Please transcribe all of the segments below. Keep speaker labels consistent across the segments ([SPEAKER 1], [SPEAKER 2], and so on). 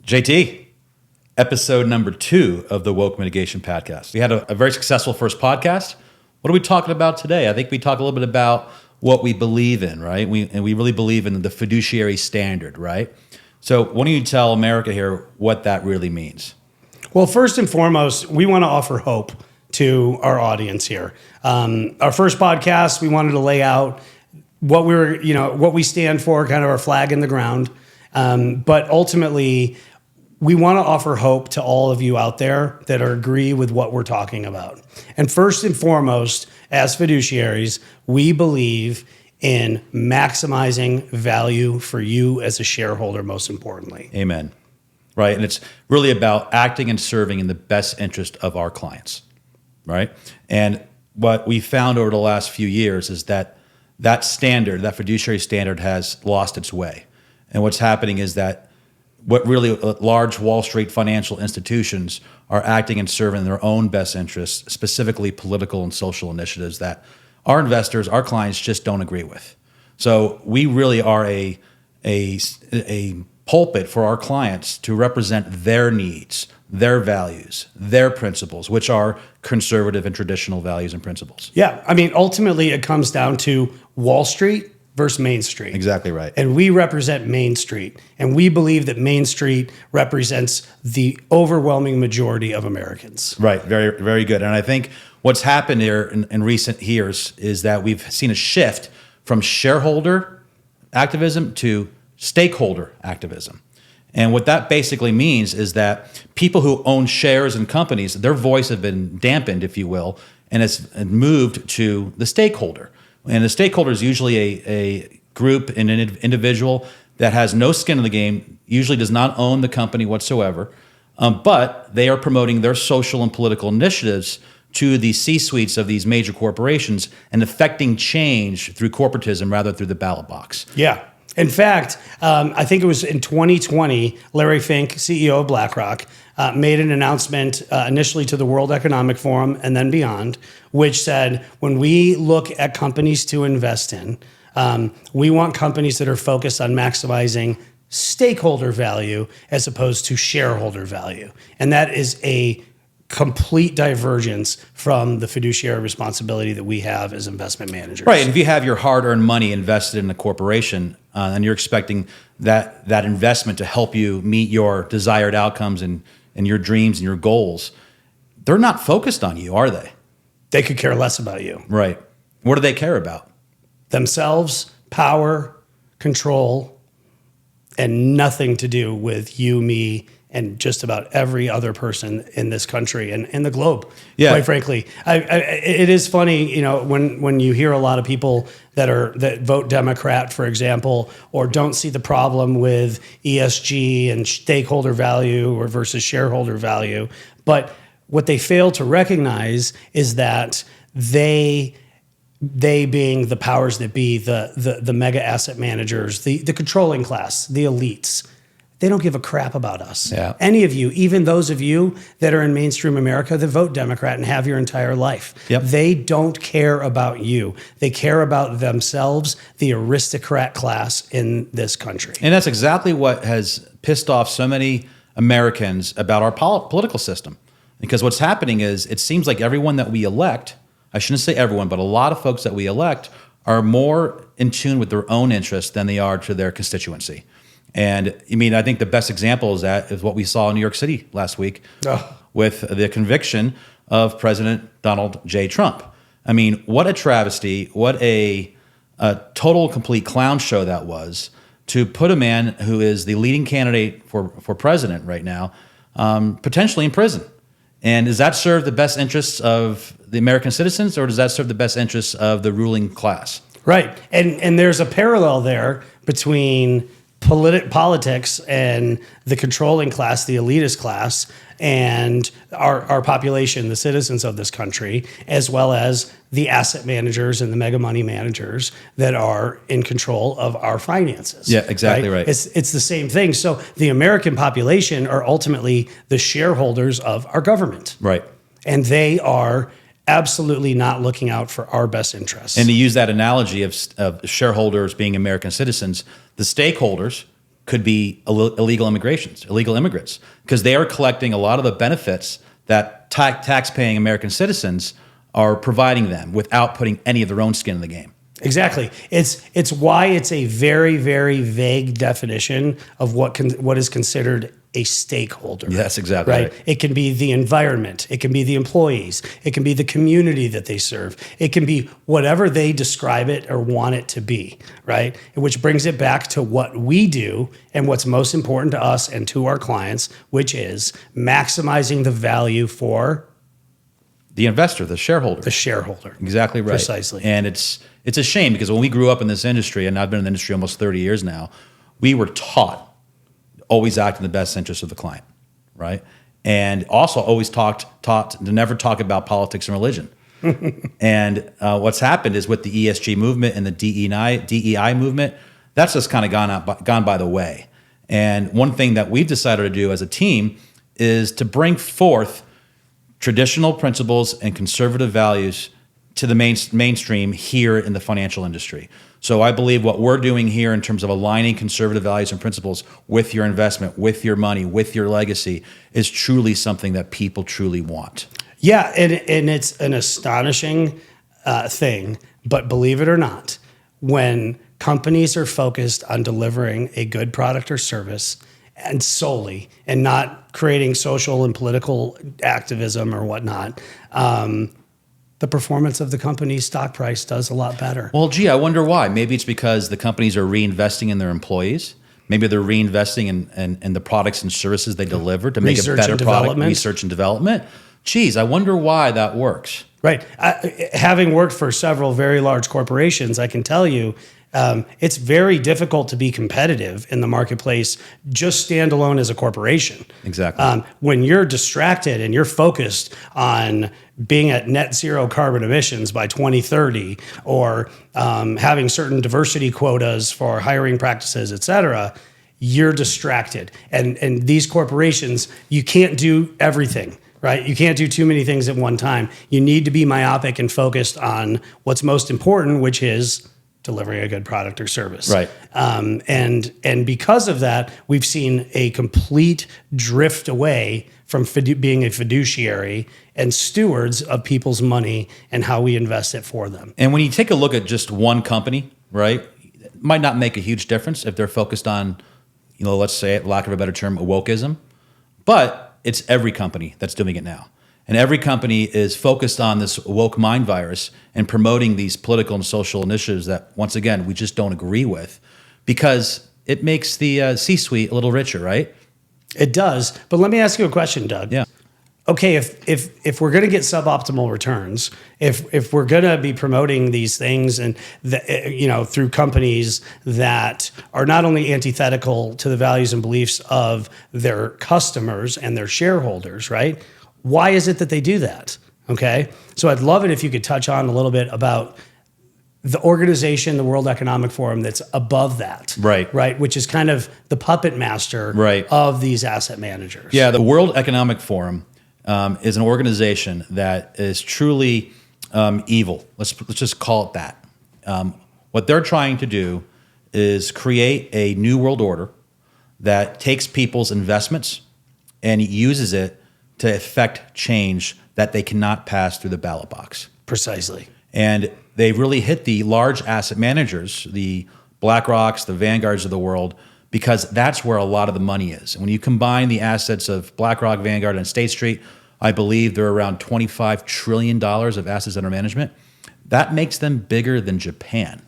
[SPEAKER 1] JT, episode number 2 of the Woke Mitigation podcast. We had a very successful first podcast. What are we talking about today? I think we talk a little bit about what we believe in, right? And we really believe in the fiduciary standard, right? So why don't you tell America here what that really means?
[SPEAKER 2] Well, first and foremost, we want to offer hope to our audience here. Our first podcast, we wanted to lay out what what we stand for, kind of our flag in the ground. But ultimately, we want to offer hope to all of you out there that agree with what we're talking about. And first and foremost, as fiduciaries, we believe in maximizing value for you as a shareholder, most importantly.
[SPEAKER 1] Amen. Right. And it's really about acting and serving in the best interest of our clients. Right. And what we found over the last few years is that standard, that fiduciary standard, has lost its way. And what's happening is that what really large Wall Street financial institutions are acting and serving in their own best interests, specifically political and social initiatives that our investors, our clients just don't agree with. So we really are a pulpit for our clients to represent their needs, their values, their principles, which are conservative and traditional values and principles.
[SPEAKER 2] Yeah. I mean, ultimately, it comes down to Wall Street versus Main Street.
[SPEAKER 1] Exactly right.
[SPEAKER 2] And we represent Main Street. And we believe that Main Street represents the overwhelming majority of Americans.
[SPEAKER 1] Right. Very, very good. And I think what's happened here in recent years is that we've seen a shift from shareholder activism to stakeholder activism. And what that basically means is that people who own shares in companies, their voice has been dampened, if you will, and it's moved to the stakeholder. And the stakeholder is usually a group and an individual that has no skin in the game, usually does not own the company whatsoever, but they are promoting their social and political initiatives to the C-suites of these major corporations and affecting change through corporatism rather than through the ballot box.
[SPEAKER 2] Yeah. In fact, I think it was in 2020, Larry Fink, CEO of Blackrock, made an announcement initially to the World Economic Forum and then beyond, which said, when we look at companies to invest in, we want companies that are focused on maximizing stakeholder value as opposed to shareholder value. And that is a complete divergence from the fiduciary responsibility that we have as investment managers.
[SPEAKER 1] Right, and if you have your hard-earned money invested in a corporation and you're expecting that investment to help you meet your desired outcomes and your dreams and your goals, they're not focused on you, are they?
[SPEAKER 2] They could care less about you.
[SPEAKER 1] Right. What do they care about?
[SPEAKER 2] Themselves, power, control, and nothing to do with you, me, and just about every other person in this country and in the globe, quite frankly. It is funny, when you hear a lot of people that vote Democrat, for example, or don't see the problem with ESG and stakeholder value or versus shareholder value. But what they fail to recognize is that they being the powers that be, the mega asset managers, the controlling class, the elites, they don't give a crap about us.
[SPEAKER 1] Yeah.
[SPEAKER 2] Any of you, even those of you that are in mainstream America that vote Democrat and have your entire life, they don't care about you. They care about themselves, the aristocrat class in this country.
[SPEAKER 1] And that's exactly what has pissed off so many Americans about our political system. Because what's happening is it seems like everyone that we elect, I shouldn't say everyone, but a lot of folks that we elect are more in tune with their own interests than they are to their constituency. And I think the best example is what we saw in New York City last week with the conviction of President Donald J. Trump. What a travesty, what a total complete clown show that was to put a man who is the leading candidate for president right now potentially in prison. And does that serve the best interests of the American citizens, or does that serve the best interests of the ruling class?
[SPEAKER 2] Right. And there's a parallel there between politics and the controlling class, the elitist class, and our population, the citizens of this country, as well as the asset managers and the mega money managers that are in control of our finances.
[SPEAKER 1] Yeah, exactly right.
[SPEAKER 2] It's the same thing. So the American population are ultimately the shareholders of our government.
[SPEAKER 1] Right.
[SPEAKER 2] And they are absolutely not looking out for our best interests.
[SPEAKER 1] And to use that analogy of shareholders being American citizens, the stakeholders could be illegal immigrants, because they are collecting a lot of the benefits that tax-paying American citizens are providing them without putting any of their own skin in the game.
[SPEAKER 2] Exactly. It's why it's a very, very vague definition of what is considered a stakeholder.
[SPEAKER 1] Yes, exactly. Right.
[SPEAKER 2] It can be the environment. It can be the employees. It can be the community that they serve. It can be whatever they describe it or want it to be, right? Which brings it back to what we do and what's most important to us and to our clients, which is maximizing the value for
[SPEAKER 1] the investor, the shareholder.
[SPEAKER 2] The shareholder.
[SPEAKER 1] Exactly right.
[SPEAKER 2] Precisely.
[SPEAKER 1] And it's a shame, because when we grew up in this industry, and I've been in the industry almost 30 years now, we were taught always act in the best interest of the client, right? And also always taught to never talk about politics and religion. And what's happened is with the ESG movement and the DEI movement, that's just kind of gone by the way. And one thing that we've decided to do as a team is to bring forth traditional principles and conservative values to the mainstream here in the financial industry. So I believe what we're doing here in terms of aligning conservative values and principles with your investment, with your money, with your legacy, is truly something that people truly want.
[SPEAKER 2] Yeah, and it's an astonishing thing, but believe it or not, when companies are focused on delivering a good product or service and solely, and not creating social and political activism or whatnot, the performance of the company's stock price does a lot better.
[SPEAKER 1] Well, gee, I wonder why. Maybe it's because the companies are reinvesting in their employees. Maybe they're reinvesting in the products and services they deliver to make a better product, research and development. Geez, I wonder why that works.
[SPEAKER 2] Right. Having worked for several very large corporations, I can tell you, it's very difficult to be competitive in the marketplace just standalone as a corporation.
[SPEAKER 1] Exactly.
[SPEAKER 2] When you're distracted and you're focused on being at net zero carbon emissions by 2030, or having certain diversity quotas for hiring practices, et cetera, you're distracted. And these corporations, you can't do everything. Right? You can't do too many things at one time. You need to be myopic and focused on what's most important, which is delivering a good product or service.
[SPEAKER 1] Right.
[SPEAKER 2] And because of that, we've seen a complete drift away from being a fiduciary and stewards of people's money and how we invest it for them.
[SPEAKER 1] And when you take a look at just one company, right, it might not make a huge difference if they're focused on, let's say, for lack of a better term, wokeism, but it's every company that's doing it now. And every company is focused on this woke mind virus and promoting these political and social initiatives that, once again, we just don't agree with, because it makes the C-suite a little richer, right?
[SPEAKER 2] It does. But let me ask you a question, Doug.
[SPEAKER 1] Yeah.
[SPEAKER 2] Okay, if we're going to get suboptimal returns, if we're going to be promoting these things and through companies that are not only antithetical to the values and beliefs of their customers and their shareholders, right? Why is it that they do that? Okay, so I'd love it if you could touch on a little bit about the organization, the World Economic Forum, that's above that, right, which is kind of the puppet master of these asset managers.
[SPEAKER 1] Yeah, the World Economic Forum is an organization that is truly evil. Let's just call it that. What they're trying to do is create a new world order that takes people's investments and uses it to effect change that they cannot pass through the ballot box.
[SPEAKER 2] Precisely.
[SPEAKER 1] And they really hit the large asset managers, the Blackrocks, the Vanguards of the world, because that's where a lot of the money is. And when you combine the assets of Blackrock, Vanguard, and State Street, I believe they're around $25 trillion of assets under management. That makes them bigger than Japan,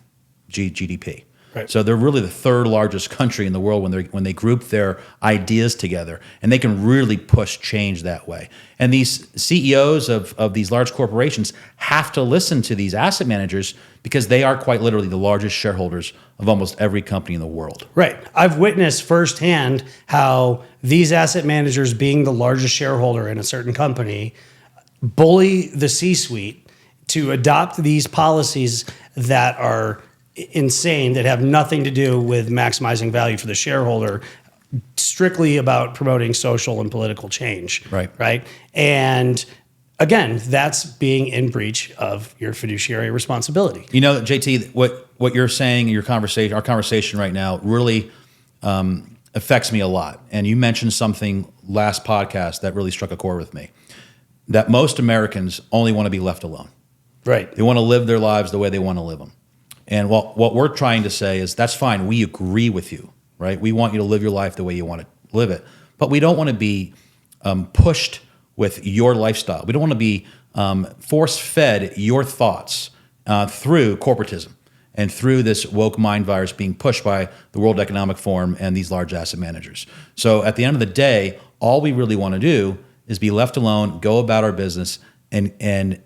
[SPEAKER 1] GDP.
[SPEAKER 2] Right.
[SPEAKER 1] So they're really the third largest country in the world when they group their ideas together, and they can really push change that way. And these CEOs of these large corporations have to listen to these asset managers because they are quite literally the largest shareholders of almost every company in the world.
[SPEAKER 2] Right. I've witnessed firsthand how these asset managers, being the largest shareholder in a certain company, bully the C-suite to adopt these policies that are insane, that have nothing to do with maximizing value for the shareholder, strictly about promoting social and political change. Right. And again, that's being in breach of your fiduciary responsibility.
[SPEAKER 1] JT, what you're saying in our conversation right now really affects me a lot. And you mentioned something last podcast that really struck a chord with me, that most Americans only want to be left alone.
[SPEAKER 2] Right.
[SPEAKER 1] They want to live their lives the way they want to live them. And what we're trying to say is that's fine. We agree with you, right? We want you to live your life the way you want to live it. But we don't want to be pushed with your lifestyle. We don't want to be force-fed your thoughts through corporatism and through this woke mind virus being pushed by the World Economic Forum and these large asset managers. So at the end of the day, all we really want to do is be left alone, go about our business, and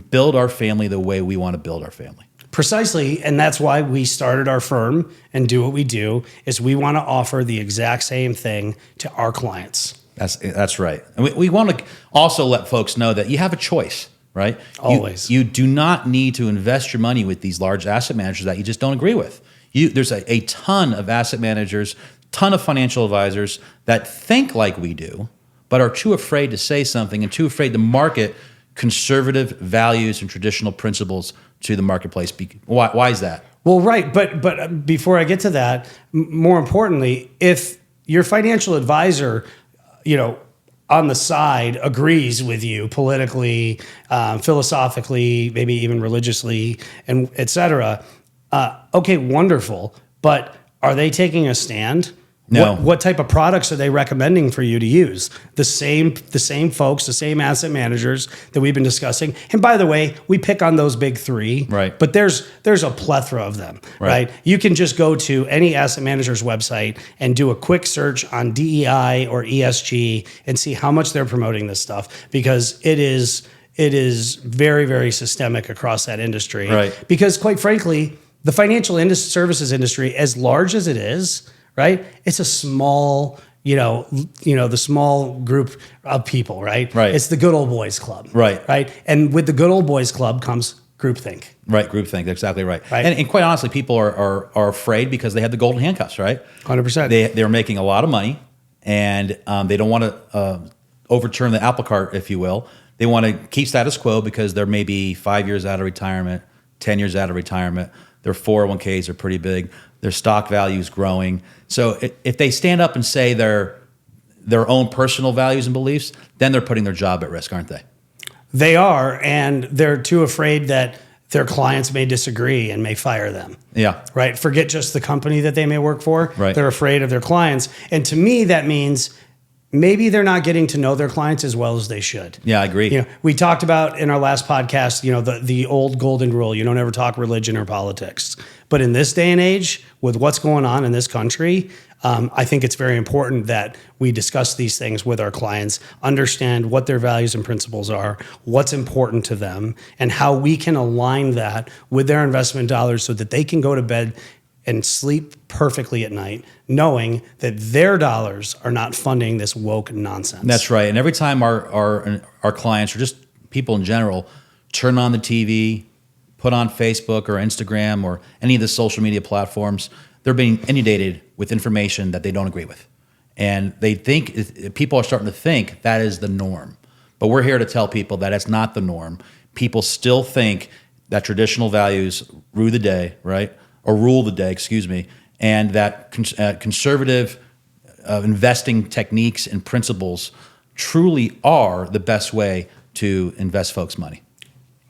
[SPEAKER 1] build our family the way we want to build our family. Precisely,
[SPEAKER 2] and that's why we started our firm and do what we do, is we want to offer the exact same thing to our clients.
[SPEAKER 1] That's right. And we want to also let folks know that you have a choice, right?
[SPEAKER 2] Always.
[SPEAKER 1] You do not need to invest your money with these large asset managers that you just don't agree with. There's a ton of asset managers, ton of financial advisors that think like we do, but are too afraid to say something and too afraid to market conservative values and traditional principles to the marketplace. Why is that?
[SPEAKER 2] Well, right. But before I get to that, more importantly, if your financial advisor, on the side agrees with you politically, philosophically, maybe even religiously, and et cetera, okay, wonderful. But are they taking a stand?
[SPEAKER 1] No.
[SPEAKER 2] What type of products are they recommending for you to use? The same folks, the same asset managers that we've been discussing. And by the way, we pick on those big three,
[SPEAKER 1] right?
[SPEAKER 2] But there's a plethora of them, right? You can just go to any asset manager's website and do a quick search on DEI or ESG and see how much they're promoting this stuff, because it is very, very systemic across that industry.
[SPEAKER 1] Right.
[SPEAKER 2] Because quite frankly, the financial services industry, as large as it is, right? It's a small, the small group of people, right?
[SPEAKER 1] Right.
[SPEAKER 2] It's the good old boys club.
[SPEAKER 1] Right.
[SPEAKER 2] Right. And with the good old boys club comes groupthink.
[SPEAKER 1] Right. Groupthink. Exactly right. And quite honestly, people are afraid because they have the golden handcuffs, right?
[SPEAKER 2] 100%.
[SPEAKER 1] They're making a lot of money, and they don't want to overturn the apple cart, if you will. They want to keep status quo because they're maybe 5 years out of retirement, 10 years out of retirement. Their 401ks are pretty big. Their stock value is growing. So if they stand up and say their own personal values and beliefs, then they're putting their job at risk, aren't they?
[SPEAKER 2] They are, and they're too afraid that their clients may disagree and may fire them.
[SPEAKER 1] Yeah.
[SPEAKER 2] Right? Forget just the company that they may work for.
[SPEAKER 1] Right.
[SPEAKER 2] They're afraid of their clients. And to me, that means maybe they're not getting to know their clients as well as they should.
[SPEAKER 1] Yeah, I agree.
[SPEAKER 2] We talked about in our last podcast, the old golden rule, you don't ever talk religion or politics. But in this day and age, with what's going on in this country, I think it's very important that we discuss these things with our clients, understand what their values and principles are, what's important to them, and how we can align that with their investment dollars so that they can go to bed and sleep perfectly at night, knowing that their dollars are not funding this woke nonsense.
[SPEAKER 1] That's right. And every time our clients, or just people in general, turn on the TV, put on Facebook or Instagram or any of the social media platforms, they're being inundated with information that they don't agree with. And they think, people are starting to think that is the norm. But we're here to tell people that it's not the norm. People still think that traditional values rule the day, right? Or rule the day, excuse me, and that conservative investing techniques and principles truly are the best way to invest folks' money.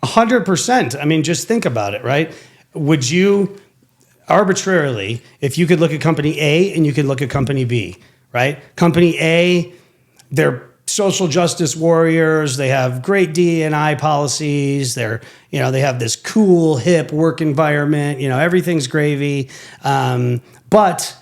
[SPEAKER 2] 100%. I mean, just think about it, right? Would you arbitrarily, if you could look at company A and you could look at company B, right? Company A, they're social justice warriors. They have great D&I policies. They have this cool, hip work environment. Everything's gravy. But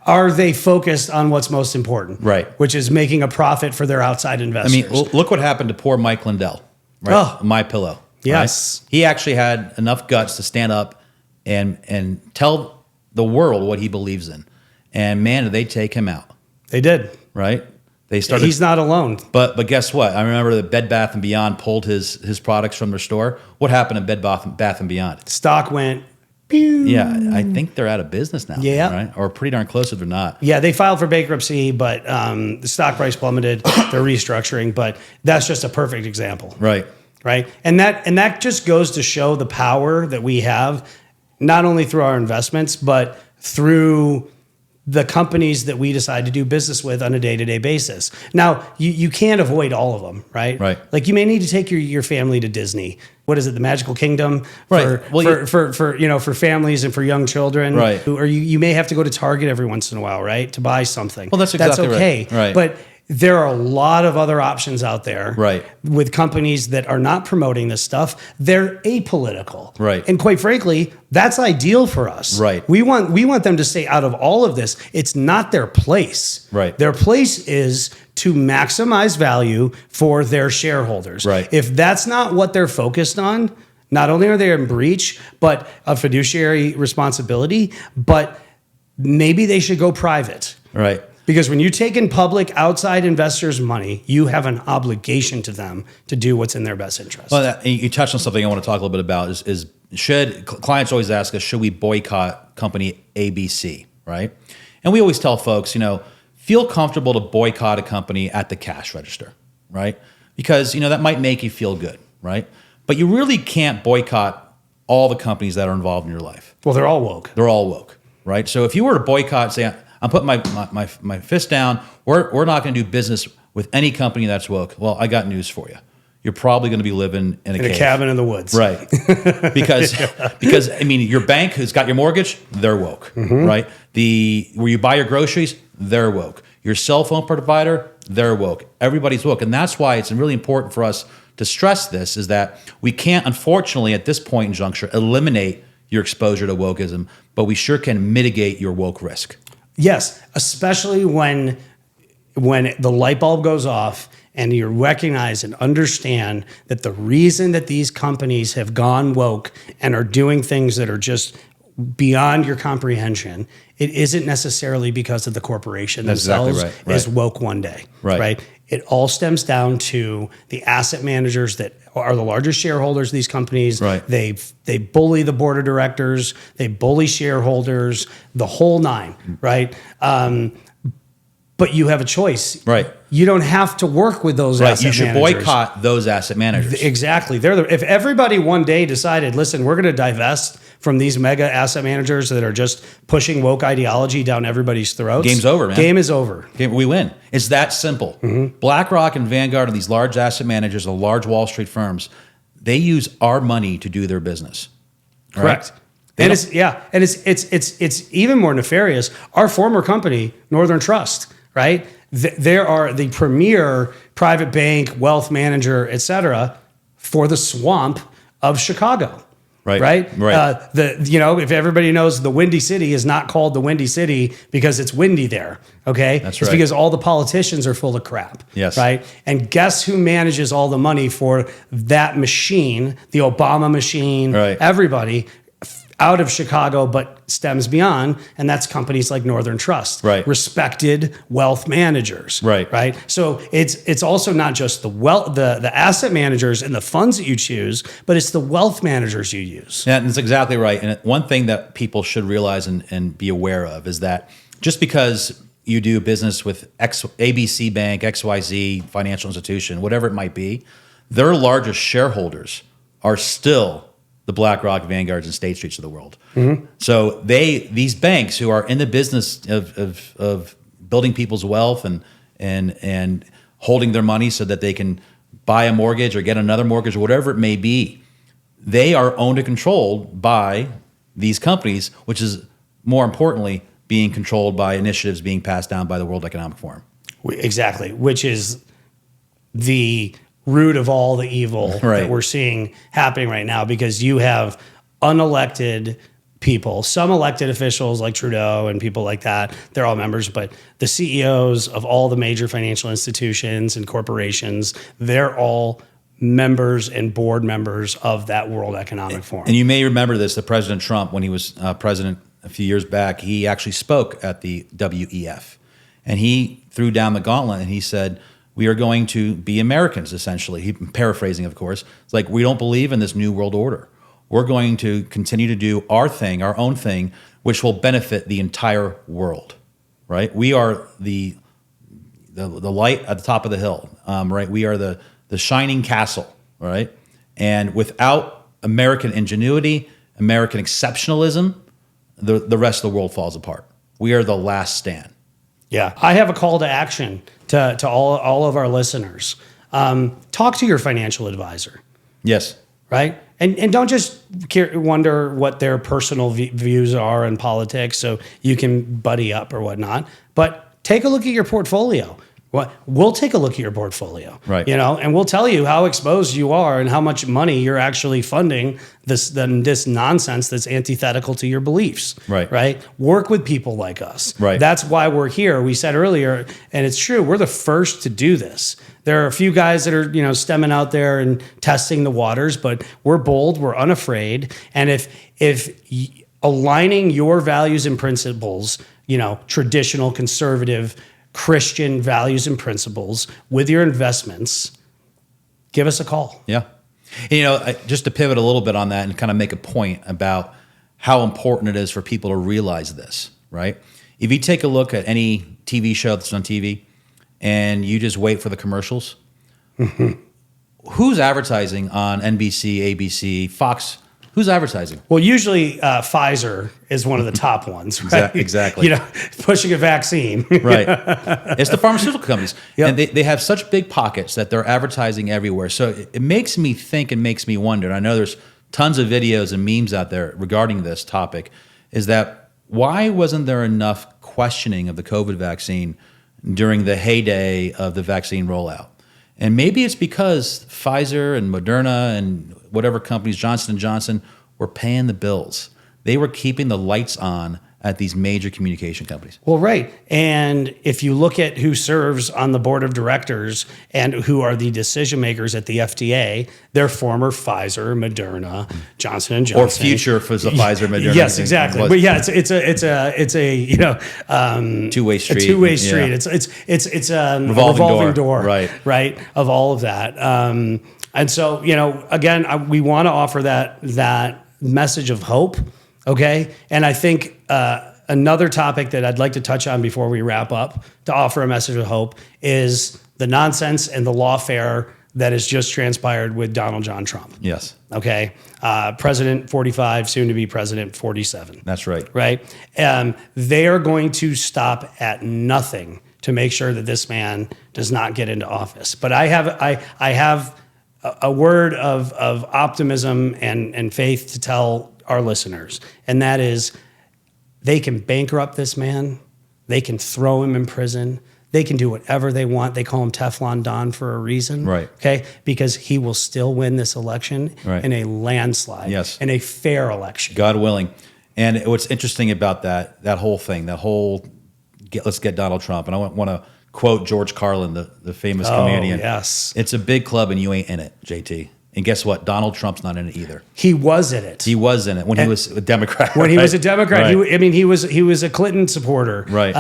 [SPEAKER 2] are they focused on what's most important?
[SPEAKER 1] Right.
[SPEAKER 2] Which is making a profit for their outside investors.
[SPEAKER 1] I mean, look what happened to poor Mike Lindell, right?
[SPEAKER 2] Oh.
[SPEAKER 1] My Pillow.
[SPEAKER 2] Yes.
[SPEAKER 1] Right? He actually had enough guts to stand up and tell the world what he believes in. And man, did they take him out.
[SPEAKER 2] They did.
[SPEAKER 1] Right? They started.
[SPEAKER 2] He's not alone.
[SPEAKER 1] But guess what? I remember that Bed Bath & Beyond pulled his products from their store. What happened to Bed Bath & Beyond?
[SPEAKER 2] Stock went. Pew.
[SPEAKER 1] Yeah, I think they're out of business now.
[SPEAKER 2] Yeah.
[SPEAKER 1] Right? Or pretty darn close if they're not.
[SPEAKER 2] Yeah, they filed for bankruptcy, but the stock price plummeted. They're restructuring, but that's just a perfect example.
[SPEAKER 1] Right.
[SPEAKER 2] Right. And that just goes to show the power that we have, not only through our investments, but through the companies that we decide to do business with on a day-to-day basis. Now, you can't avoid all of them, right?
[SPEAKER 1] Right.
[SPEAKER 2] Like you may need to take your family to Disney. What is it, the Magical Kingdom?
[SPEAKER 1] Right.
[SPEAKER 2] For families and for young children.
[SPEAKER 1] Right.
[SPEAKER 2] Or you may have to go to Target every once in a while, right? To buy something.
[SPEAKER 1] Well, that's exactly
[SPEAKER 2] okay.
[SPEAKER 1] right.
[SPEAKER 2] But there are a lot of other options out there,
[SPEAKER 1] right,
[SPEAKER 2] with companies that are not promoting this stuff. They're apolitical,
[SPEAKER 1] right,
[SPEAKER 2] and quite frankly, that's ideal for us.
[SPEAKER 1] Right,
[SPEAKER 2] we want them to stay out of all of this. It's not their place.
[SPEAKER 1] Right,
[SPEAKER 2] their place is to maximize value for their shareholders.
[SPEAKER 1] Right.
[SPEAKER 2] If that's not what they're focused on, not only are they in breach, but a fiduciary responsibility, but maybe they should go private.
[SPEAKER 1] Right.
[SPEAKER 2] Because when you take in public outside investors' money, you have an obligation to them to do what's in their best interest.
[SPEAKER 1] Well, you touched on something I want to talk a little bit about is should clients always ask us, should we boycott company ABC, right? And we always tell folks, feel comfortable to boycott a company at the cash register, right? Because, that might make you feel good, right? But you really can't boycott all the companies that are involved in your life.
[SPEAKER 2] Well, they're all woke.
[SPEAKER 1] They're all woke, right? So if you were to boycott, say, I'm putting my fist down. We're not going to do business with any company that's woke. Well, I got news for you. You're probably going to be living in a
[SPEAKER 2] cabin in the woods,
[SPEAKER 1] right? Because your bank who's got your mortgage, they're woke, right? Where you buy your groceries, they're woke. Your cell phone provider, they're woke. Everybody's woke, and that's why it's really important for us to stress this: is that we can't, unfortunately, at this point in juncture, eliminate your exposure to wokeism, but we sure can mitigate your woke risk.
[SPEAKER 2] Yes, especially when the light bulb goes off and you recognize and understand that the reason that these companies have gone woke and are doing things that are just beyond your comprehension, it isn't necessarily because of the corporation themselves is woke one day, right? It all stems down to the asset managers that are the largest shareholders of these companies.
[SPEAKER 1] Right.
[SPEAKER 2] They bully the board of directors, they bully shareholders, the whole nine, right? But you have a choice.
[SPEAKER 1] Right.
[SPEAKER 2] You don't have to work with those asset managers.
[SPEAKER 1] You should boycott those asset managers.
[SPEAKER 2] Exactly. If everybody one day decided, listen, we're going to divest from these mega asset managers that are just pushing woke ideology down everybody's throats.
[SPEAKER 1] Game's over, man.
[SPEAKER 2] Game is over.
[SPEAKER 1] We win. It's that simple. Blackrock and Vanguard and these large asset managers, the large Wall Street firms, they use our money to do their business.
[SPEAKER 2] Correct. Right? It's even more nefarious. Our former company, Northern Trust, right? They are the premier private bank, wealth manager, et cetera, for the swamp of Chicago. Right. If everybody knows the Windy City is not called the Windy City because it's windy there. Okay.
[SPEAKER 1] That's
[SPEAKER 2] it's because all the politicians are full of crap.
[SPEAKER 1] Yes.
[SPEAKER 2] Right. And guess who manages all the money for that machine, the Obama machine, everybody out of Chicago, but stems beyond, and that's companies like Northern Trust, respected wealth managers, right. So it's also not just the asset managers and the funds that you choose, but it's the wealth managers you use.
[SPEAKER 1] Yeah, that's exactly right. And one thing that people should realize and be aware of is that just because you do business with ABC Bank, XYZ financial institution, whatever it might be, their largest shareholders are still the Blackrock, Vanguards, and State Streets of the world. So these banks who are in the business of building people's wealth and holding their money so that they can buy a mortgage or get another mortgage or whatever it may be, they are owned and controlled by these companies, which is more importantly being controlled by initiatives being passed down by the World Economic Forum.
[SPEAKER 2] Exactly, which is the root of all the evil that we're seeing happening right now, because you have unelected people, some elected officials like Trudeau and people like that, they're all members, but the CEOs of all the major financial institutions and corporations, they're all members and board members of that World Economic Forum.
[SPEAKER 1] And you may remember this, that President Trump, when he was president a few years back, he actually spoke at the WEF. And he threw down the gauntlet and he said, we are going to be Americans, essentially. He paraphrasing, of course. It's like, we don't believe in this new world order. We're going to continue to do our thing, our own thing, which will benefit the entire world, right? We are the light at the top of the hill, right? We are the shining castle, right? And without American ingenuity, American exceptionalism, the rest of the world falls apart. we are the last stand.
[SPEAKER 2] Yeah. I have a call to action to all of our listeners. Talk to your financial advisor.
[SPEAKER 1] Yes.
[SPEAKER 2] Right? And don't just wonder what their personal views are in politics so you can buddy up or whatnot, but take a look at your portfolio. We'll take a look at your portfolio,
[SPEAKER 1] right?
[SPEAKER 2] And we'll tell you how exposed you are and how much money you're actually funding this nonsense that's antithetical to your beliefs, right? Work with people like us,
[SPEAKER 1] right?
[SPEAKER 2] That's why we're here. We said earlier, and it's true, we're the first to do this. There are a few guys that are, stemming out there and testing the waters, but we're bold, we're unafraid, and if aligning your values and principles, traditional conservative Christian values and principles with your investments, give us a call.
[SPEAKER 1] Yeah. Just to pivot a little bit on that and kind of make a point about how important it is for people to realize this, right? If you take a look at any TV show that's on TV and you just wait for the commercials, who's advertising on NBC, ABC, Fox? Who's advertising?
[SPEAKER 2] Well, usually Pfizer is one of the top ones, right?
[SPEAKER 1] Exactly.
[SPEAKER 2] Pushing a vaccine.
[SPEAKER 1] Right. It's the pharmaceutical companies. Yep. And they have such big pockets that they're advertising everywhere. So it makes me think and makes me wonder, and I know there's tons of videos and memes out there regarding this topic, is that why wasn't there enough questioning of the COVID vaccine during the heyday of the vaccine rollout? And maybe it's because Pfizer and Moderna and whatever companies, Johnson & Johnson, were paying the bills. They were keeping the lights on at these major communication companies.
[SPEAKER 2] Well, right. And if you look at who serves on the board of directors and who are the decision makers at the FDA, they're former Pfizer, Moderna, Johnson & Johnson,
[SPEAKER 1] or future for the Pfizer, Moderna.
[SPEAKER 2] Yes, exactly. But yeah, it's a
[SPEAKER 1] two-way street.
[SPEAKER 2] A two-way street. Yeah. It's a revolving door. Right. Of all of that. And so, again, we want to offer that message of hope. Okay. And I think another topic that I'd like to touch on before we wrap up to offer a message of hope is the nonsense and the lawfare that has just transpired with Donald John Trump.
[SPEAKER 1] Yes.
[SPEAKER 2] Okay. President 45, soon to be President 47.
[SPEAKER 1] That's right.
[SPEAKER 2] Right. They are going to stop at nothing to make sure that this man does not get into office. But I have a word of optimism and faith to tell our listeners, and that is they can bankrupt this man, they can throw him in prison, they can do whatever they want. They call him Teflon Don for a reason,
[SPEAKER 1] right?
[SPEAKER 2] Okay, because he will still win this election in a landslide,
[SPEAKER 1] yes,
[SPEAKER 2] in a fair election,
[SPEAKER 1] God willing. And what's interesting about that whole thing, let's get Donald Trump, and I want to quote George Carlin, the famous comedian.
[SPEAKER 2] Yes,
[SPEAKER 1] it's a big club and you ain't in it, JT. And guess what? Donald Trump's not in it either.
[SPEAKER 2] He was in it.
[SPEAKER 1] He was in it when he was a Democrat.
[SPEAKER 2] When he was a Democrat, he was a Clinton supporter.
[SPEAKER 1] Right.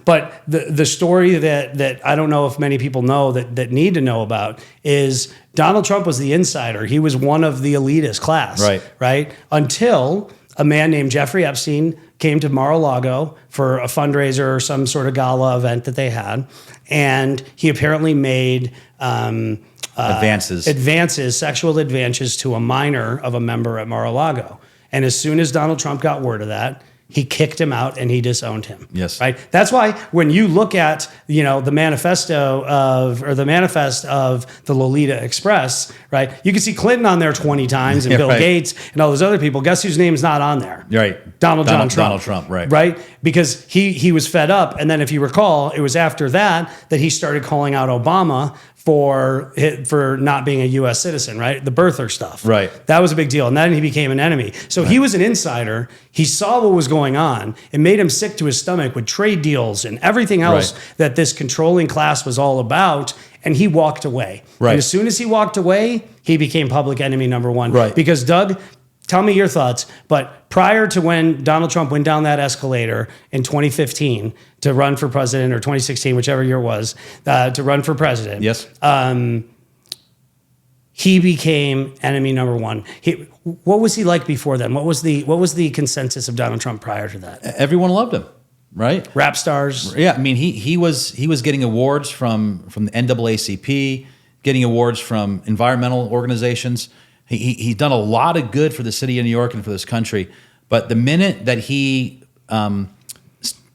[SPEAKER 2] But the story that I don't know if many people know that need to know about is Donald Trump was the insider. He was one of the elitist class. Right. Until a man named Jeffrey Epstein came to Mar-a-Lago for a fundraiser or some sort of gala event that they had, and he apparently made sexual advances to a minor of a member at Mar-a-Lago. And as soon as Donald Trump got word of that, he kicked him out and he disowned him.
[SPEAKER 1] Yes.
[SPEAKER 2] Right. That's why when you look at, the manifest of the Lolita Express, right, you can see Clinton on there 20 times and Bill Gates and all those other people. Guess whose name's not on there?
[SPEAKER 1] Right.
[SPEAKER 2] Donald Trump.
[SPEAKER 1] Donald Trump, right.
[SPEAKER 2] Right? Because he was fed up. And then if you recall, it was after that he started calling out Obama for not being a U.S. citizen, right? The birther stuff.
[SPEAKER 1] Right.
[SPEAKER 2] That was a big deal. And then he became an enemy. So he was an insider. He saw what was going on. It made him sick to his stomach with trade deals and everything else that this controlling class was all about. And he walked away.
[SPEAKER 1] Right.
[SPEAKER 2] And as soon as he walked away, he became public enemy number one.
[SPEAKER 1] Right.
[SPEAKER 2] Because Doug, tell me your thoughts, but prior to when Donald Trump went down that escalator in 2015 to run for president, or 2016, whichever year it was, to run for president,
[SPEAKER 1] yes,
[SPEAKER 2] he became enemy number one. What was he like before then? What was the consensus of Donald Trump prior to that?
[SPEAKER 1] Everyone loved him, right?
[SPEAKER 2] Rap stars.
[SPEAKER 1] Yeah, I mean, he was getting awards from the NAACP, getting awards from environmental organizations. He's done a lot of good for the city of New York and for this country. But the minute that he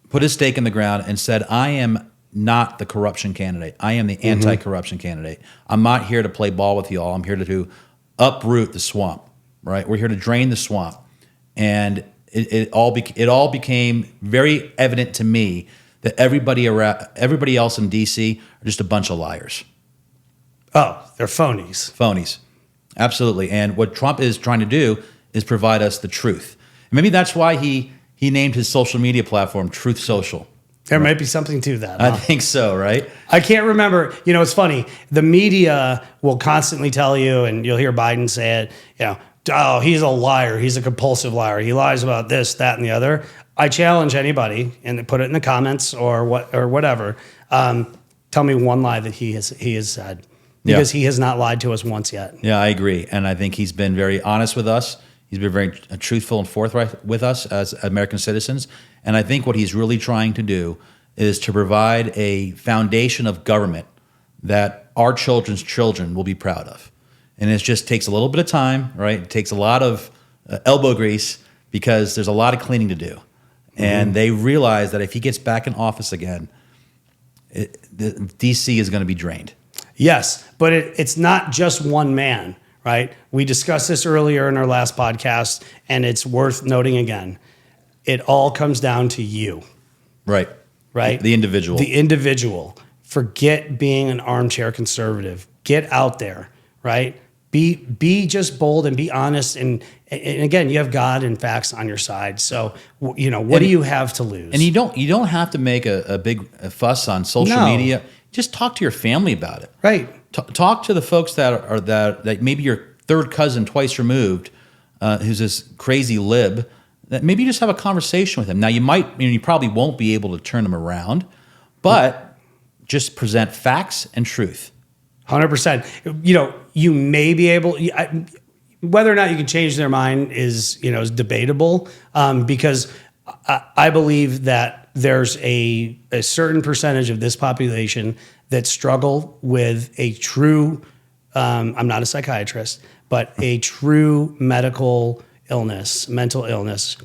[SPEAKER 1] put his stake in the ground and said, I am not the corruption candidate. I am the anti-corruption candidate. I'm not here to play ball with y'all. I'm here to uproot the swamp, right? We're here to drain the swamp. And it all became very evident to me that everybody else in D.C. are just a bunch of liars.
[SPEAKER 2] Oh, they're phonies.
[SPEAKER 1] Phonies. Absolutely. And what Trump is trying to do is provide us the truth. And maybe that's why he named his social media platform Truth Social.
[SPEAKER 2] There might be something to that.
[SPEAKER 1] I think so, right?
[SPEAKER 2] I can't remember. It's funny. The media will constantly tell you, and you'll hear Biden say it, oh, he's a liar. He's a compulsive liar. He lies about this, that, and the other. I challenge anybody, and put it in the comments or whatever. Tell me one lie that he has said, because he has not lied to us once yet.
[SPEAKER 1] Yeah, I agree. And I think he's been very honest with us. He's been very truthful and forthright with us as American citizens. And I think what he's really trying to do is to provide a foundation of government that our children's children will be proud of. And it just takes a little bit of time, right? It takes a lot of elbow grease because there's a lot of cleaning to do. And they realize that if he gets back in office again, D.C. is going to be drained.
[SPEAKER 2] Yes, but it's not just one man. Right? We discussed this earlier in our last podcast, and it's worth noting again. It all comes down to you.
[SPEAKER 1] Right.
[SPEAKER 2] Right?
[SPEAKER 1] The individual.
[SPEAKER 2] The individual. Forget being an armchair conservative. Get out there, right? Be just bold and be honest. And again, you have God and facts on your side. So, what do you have to lose?
[SPEAKER 1] And you don't have to make a big fuss on social media. Just talk to your family about it.
[SPEAKER 2] Right.
[SPEAKER 1] Talk to the folks that maybe your third cousin twice removed, who's this crazy lib. That maybe you just have a conversation with him. Now you probably won't be able to turn him around, but just present facts and truth.
[SPEAKER 2] 100%. You may be able. Whether or not you can change their mind is debatable, because I believe that there's a certain percentage of this population that struggle with a true, I'm not a psychiatrist, but a true mental illness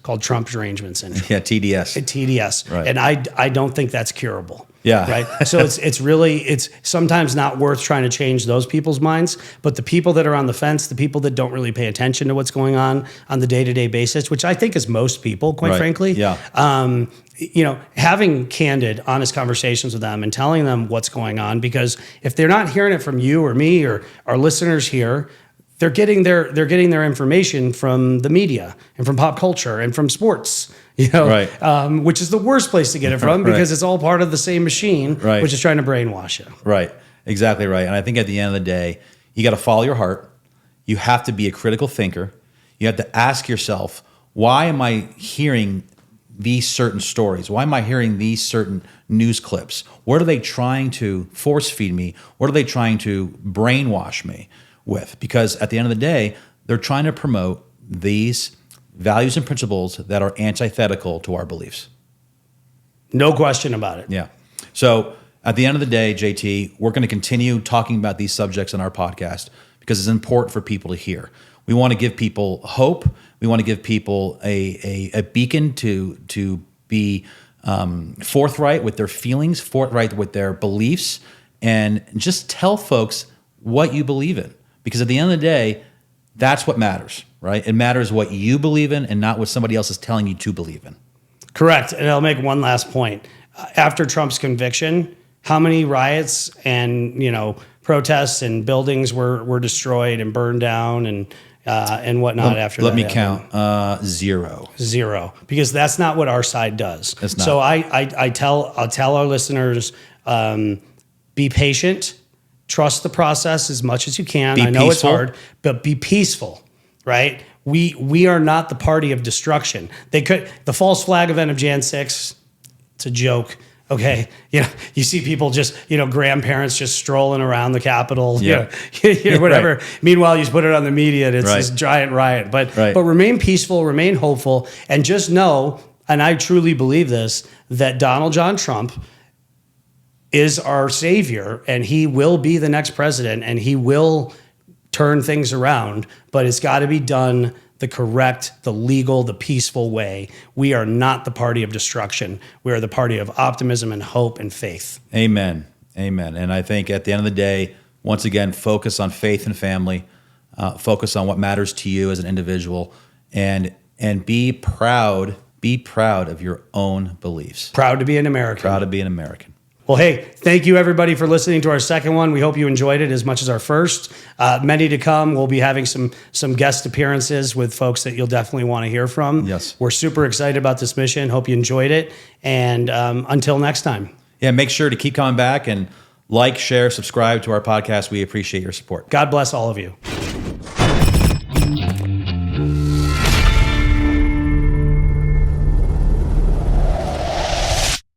[SPEAKER 2] called Trump derangement syndrome.
[SPEAKER 1] Yeah, TDS.
[SPEAKER 2] TDS.
[SPEAKER 1] Right.
[SPEAKER 2] And I don't think that's curable.
[SPEAKER 1] Yeah.
[SPEAKER 2] Right. So it's sometimes not worth trying to change those people's minds, but the people that are on the fence, the people that don't really pay attention to what's going on the day-to-day basis, which I think is most people, quite frankly.
[SPEAKER 1] Yeah.
[SPEAKER 2] Having candid, honest conversations with them and telling them what's going on, because if they're not hearing it from you or me or our listeners here, they're getting their information from the media and from pop culture and from sports,
[SPEAKER 1] right.
[SPEAKER 2] Which is the worst place to get it from because it's all part of the same machine,
[SPEAKER 1] right.
[SPEAKER 2] which is trying to brainwash you.
[SPEAKER 1] Right. Exactly right. And I think at the end of the day, you got to follow your heart. You have to be a critical thinker. You have to ask yourself, why am I hearing these certain stories? Why am I hearing these certain news clips? What are they trying to force feed me? What are they trying to brainwash me with? Because at the end of the day, they're trying to promote these values and principles that are antithetical to our beliefs.
[SPEAKER 2] No question about it.
[SPEAKER 1] Yeah. So at the end of the day, JT, we're going to continue talking about these subjects in our podcast because it's important for people to hear. We want to give people hope. We want to give people a beacon to be forthright with their feelings, forthright with their beliefs, and just tell folks what you believe in. Because at the end of the day, that's what matters, right? It matters what you believe in and not what somebody else is telling you to believe in.
[SPEAKER 2] Correct. And I'll make one last point. After Trump's conviction, how many riots and protests and buildings were destroyed and burned down and whatnot after that?
[SPEAKER 1] Let me count. Zero.
[SPEAKER 2] Zero. Because that's not what our side does.
[SPEAKER 1] It's not.
[SPEAKER 2] So I'll tell our listeners, be patient. Trust the process as much as you can. I know it's hard, but be peaceful, right? We are not the party of destruction. The false flag event of Jan 6, it's a joke. Okay, you see people just, grandparents just strolling around the Capitol, whatever. Right. Meanwhile, you put it on the media and it's this giant riot. But remain peaceful, remain hopeful, and just know, and I truly believe this, that Donald John Trump is our savior, and he will be the next president, and he will turn things around, but it's got to be done the correct, the legal, the peaceful way. We are not the party of destruction. We are the party of optimism and hope and faith.
[SPEAKER 1] Amen. Amen. And I think at the end of the day, once again, focus on faith and family, focus on what matters to you as an individual, and be proud of your own beliefs.
[SPEAKER 2] Proud to be an American.
[SPEAKER 1] Proud to be an American.
[SPEAKER 2] Well, hey, thank you everybody for listening to our second one. We hope you enjoyed it as much as our first. Many to come. We'll be having some guest appearances with folks that you'll definitely want to hear from.
[SPEAKER 1] Yes.
[SPEAKER 2] We're super excited about this mission. Hope you enjoyed it. And until next time.
[SPEAKER 1] Yeah, make sure to keep coming back and like, share, subscribe to our podcast. We appreciate your support.
[SPEAKER 2] God bless all of you.